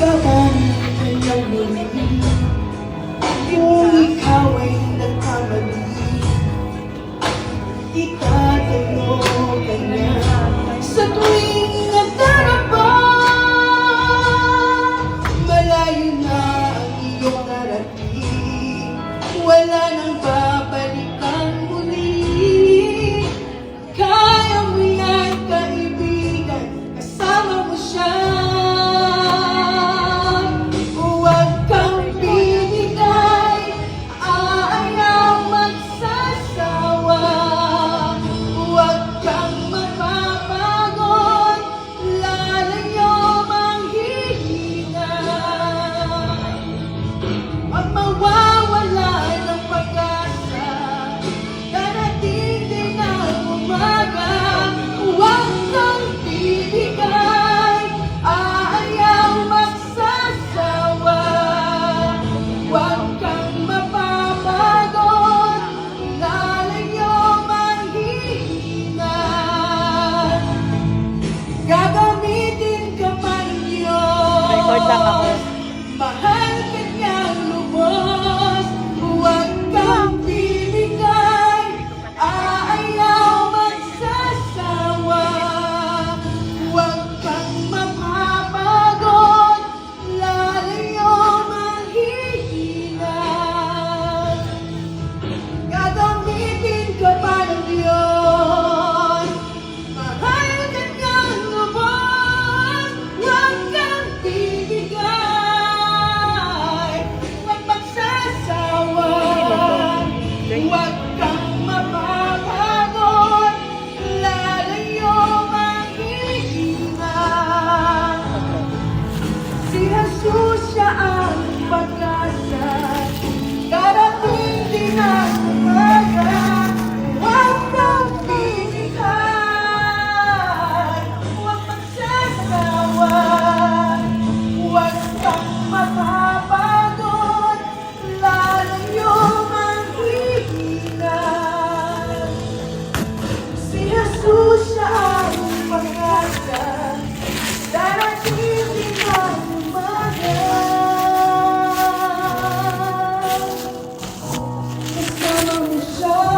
iba man ang kanyang muli, kung ikaw ay nagkamali, itatayo ka niya sa tuwing nagdarapa. Malayo na ang iyong narating, wala nang babalikan muli. Kaya mo yan, kaibigan, kasama mo siya. Huwag kang bibigay, aayaw magsasawa. Huwag kang mapapagod, lalayo manghihina. Ang mawawala ng pag-asa, darating din ang umaga. Huwag kang bibigay, aayaw magsasawa. Huwag kang mapapagod, lalayo manghihina. Gagamitin ka pa ng Diyos, Record lang ako. mahal ka niyang lubos. Huwag kang bibigay, aayaw magsasawa. Huwag kang mapapagod, lalayo manghihina. Gagamitin ka pa ng Diyos, mahal ka niyang lubos. Huwag kang bibigay, huwag magsasawa. Huwag kang mapapagod, lalayo manghihina. Si Jesus siya ang pag-asa, darating din ang umaga. Huwag kang bibigay, huwag magsasawa. Huwag kang mapapagod, lalayo manghihina. Si Jesus siya ang pag-asa, darating din ang umaga. Kasama mo siya.